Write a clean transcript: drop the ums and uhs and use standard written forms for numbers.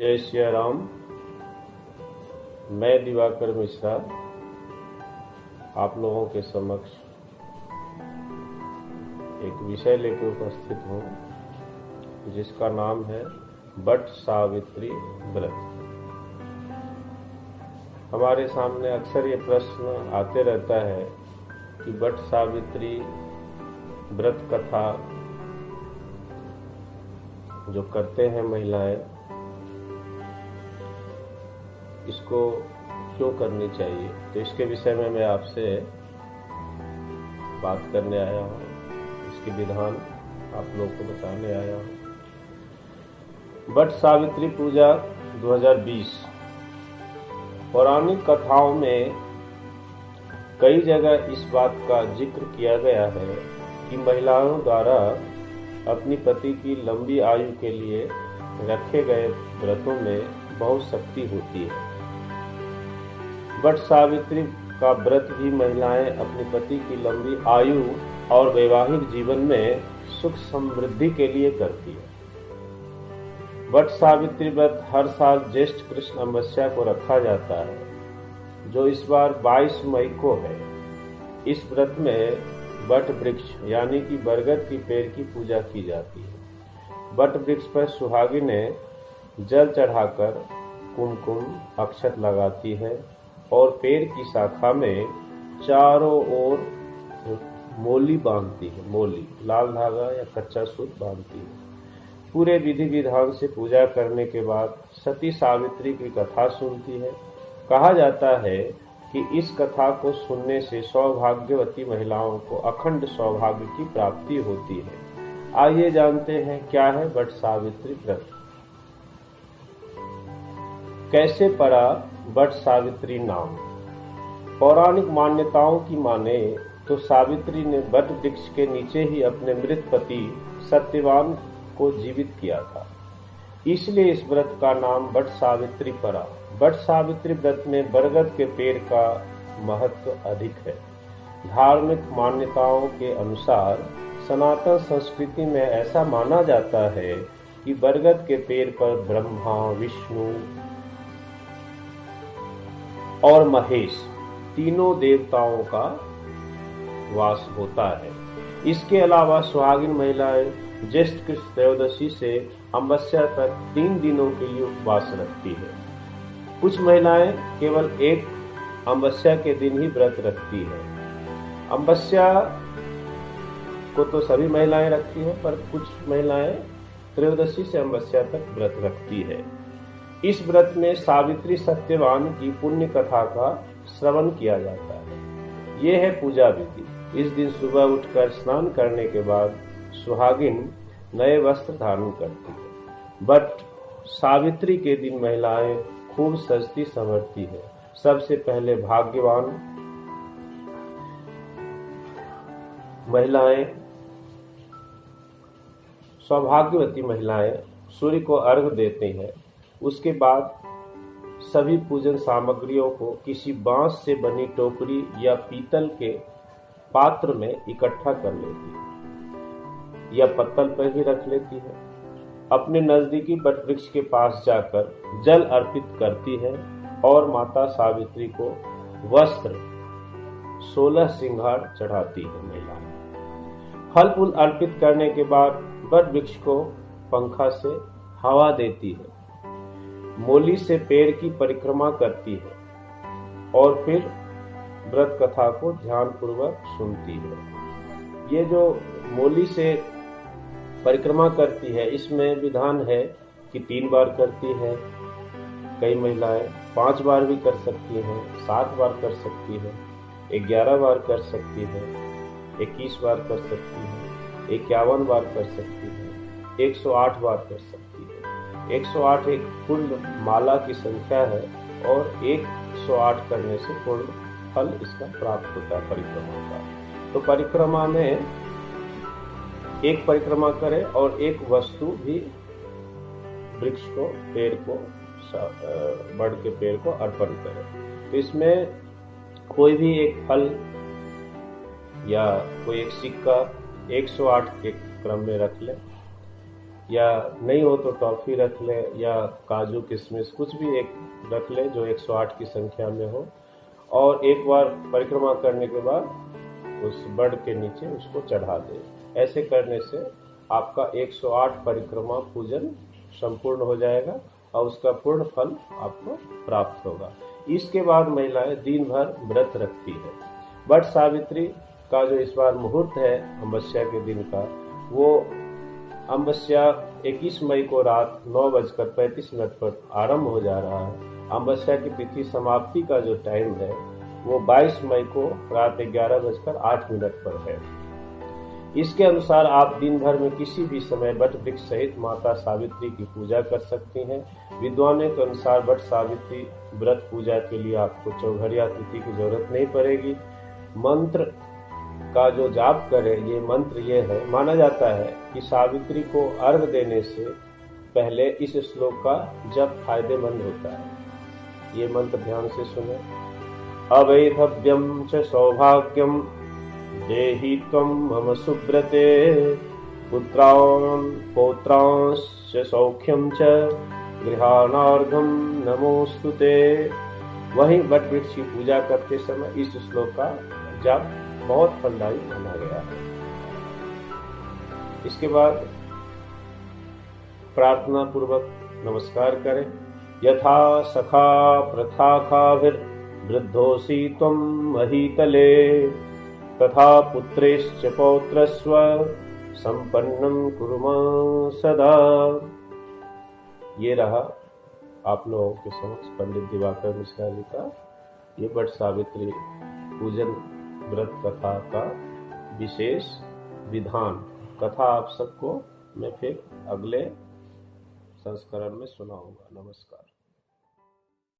जय श्री राम। मैं दिवाकर मिश्रा आप लोगों के समक्ष एक विषय लेकर उपस्थित हूँ जिसका नाम है वट सावित्री व्रत। हमारे सामने अक्सर ये प्रश्न आते रहता है कि वट सावित्री व्रत कथा जो करते हैं महिलाएं, इसको क्यों करनी चाहिए। तो इसके विषय में मैं आपसे बात करने आया हूँ, इसके विधान आप लोगों को बताने आया हूँ। वट सावित्री पूजा 2020 पौराणिक कथाओं में कई जगह इस बात का जिक्र किया गया है कि महिलाओं द्वारा अपनी पति की लंबी आयु के लिए रखे गए व्रतों में बहुत शक्ति होती है। वट सावित्री का व्रत भी महिलाएं अपने पति की लंबी आयु और वैवाहिक जीवन में सुख समृद्धि के लिए करती है। वट सावित्री व्रत हर साल ज्येष्ठ कृष्ण अमावस्या को रखा जाता है, जो इस बार 22 मई को है। इस व्रत में वट वृक्ष यानी कि बरगद की पेड़ की पूजा की जाती है। वट वृक्ष पर सुहागिनें जल चढ़ाकर कुमकुम अक्षत लगाती है और पेड़ की शाखा में चारों ओर मोली बांधती है। मोली लाल धागा या कच्चा सूत बांधती है। पूरे विधि विधान से पूजा करने के बाद सती सावित्री की कथा सुनती है। कहा जाता है कि इस कथा को सुनने से सौभाग्यवती महिलाओं को अखंड सौभाग्य की प्राप्ति होती है। आइए जानते हैं क्या है वट सावित्री व्रत। कैसे पड़ा वट सावित्री नाम। पौराणिक मान्यताओं की माने तो सावित्री ने वट वृक्ष के नीचे ही अपने मृत पति सत्यवान को जीवित किया था, इसलिए इस व्रत का नाम वट सावित्री पड़ा। वट सावित्री व्रत में बरगद के पेड़ का महत्व अधिक है। धार्मिक मान्यताओं के अनुसार सनातन संस्कृति में ऐसा माना जाता है कि बरगद के पेड़ पर ब्रह्मा, विष्णु और महेश तीनों देवताओं का वास होता है। इसके अलावा सुहागिन महिलाएं ज्येष्ठ कृष्ण त्रयोदशी से अमावस्या तक 3 दिनों के लिए उपवास रखती है। कुछ महिलाएं केवल एक अमावस्या के दिन ही व्रत रखती है। अमावस्या को तो सभी महिलाएं रखती हैं, पर कुछ महिलाएं त्रयोदशी से अमावस्या तक व्रत रखती है। इस व्रत में सावित्री सत्यवान की पुण्य कथा का श्रवण किया जाता है। यह है पूजा विधि। इस दिन सुबह उठकर स्नान करने के बाद सुहागिन नए वस्त्र धारण करती है। बट सावित्री के दिन महिलाएं खूब सजती संवरती है। सबसे पहले भाग्यवान महिलाएं, सौभाग्यवती महिलाएं सूर्य को अर्घ्य देती हैं। उसके बाद सभी पूजन सामग्रियों को किसी बांस से बनी टोकरी या पीतल के पात्र में इकट्ठा कर लेती है या पत्तल पर ही रख लेती है। अपने नजदीकी वट वृक्ष के पास जाकर जल अर्पित करती है और माता सावित्री को वस्त्र 16 श्रृंगार चढ़ाती है। महिलाएं फल फूल अर्पित करने के बाद वट वृक्ष को पंखा से हवा देती है, मोली से पेड़ की परिक्रमा करती है और फिर व्रत कथा को ध्यानपूर्वक सुनती है। ये जो मोली से परिक्रमा करती है, इसमें विधान है कि 3 बार करती है। कई महिलाएं 5 बार भी कर सकती हैं, 7 बार कर सकती है, 11 बार कर सकती है, 21 बार कर सकती है, 51 बार कर सकती है, 108 बार कर सकती है। 108 एक पूर्ण माला की संख्या है और 108 करने से पूर्ण फल इसका प्राप्त होता है परिक्रमा का। तो परिक्रमा में एक परिक्रमा करें और एक वस्तु भी वृक्ष को, पेड़ को, बड़ के पेड़ को अर्पण करें। तो इसमें कोई भी एक फल या कोई एक सिक्का 108 के क्रम में रख लें या नहीं हो तो टॉफ़ी रख लें या काजू किशमिश कुछ भी एक रख लें जो 108 की संख्या में हो, और एक बार परिक्रमा करने के बाद उस बड़ के नीचे उसको चढ़ा दें। ऐसे करने से आपका 108 परिक्रमा पूजन संपूर्ण हो जाएगा और उसका पूर्ण फल आपको प्राप्त होगा। इसके बाद महिलाएं दिन भर व्रत रखती है। वट सावित्री का जो इस बार मुहूर्त है अमावस्या के दिन का, वो अमावस्या 21 मई को रात 9:35 पर आरंभ हो जा रहा है। अमावस्या की तिथि समाप्ति का जो टाइम है वो 22 मई को रात 11:08 पर है। इसके अनुसार आप दिन भर में किसी भी समय वट वृक्ष सहित माता सावित्री की पूजा कर सकती हैं। विद्वानों के अनुसार वट सावित्री व्रत पूजा के लिए आपको चौघड़िया तिथि की जरूरत नहीं पड़ेगी। मंत्र का जो जाप करें, ये मंत्र ये है, माना जाता है कि सावित्री को अर्घ देने से पहले इस श्लोक का जप फायदेमंद होता है। ये मंत्र ध्यान से सुने। अवैधव्यम च सौभाग्यम देहि त्वं मम सुब्रते, पुत्रान् पौत्रांश्च सौख्यम च गृहाणार्घम नमोस्तुते। वहीं वट वृक्ष की पूजा करते समय इस श्लोक का जाप बहुत फलदायी माना गया है। इसके बाद प्रार्थना पूर्वक नमस्कार करें। यथा सखा प्रथा खाभिर वृद्धोसी त्वं महीतले, तथा पुत्रेश्च पौत्रस्व संपन्नं कुरु मां सदा। ये रहा आप लोगों के समक्ष पंडित दिवाकर मिश्रा जी का ये वट सावित्री पूजन व्रत कथा का विशेष विधान। कथा आप सबको मैं फिर अगले संस्करण में सुनाऊंगा। नमस्कार।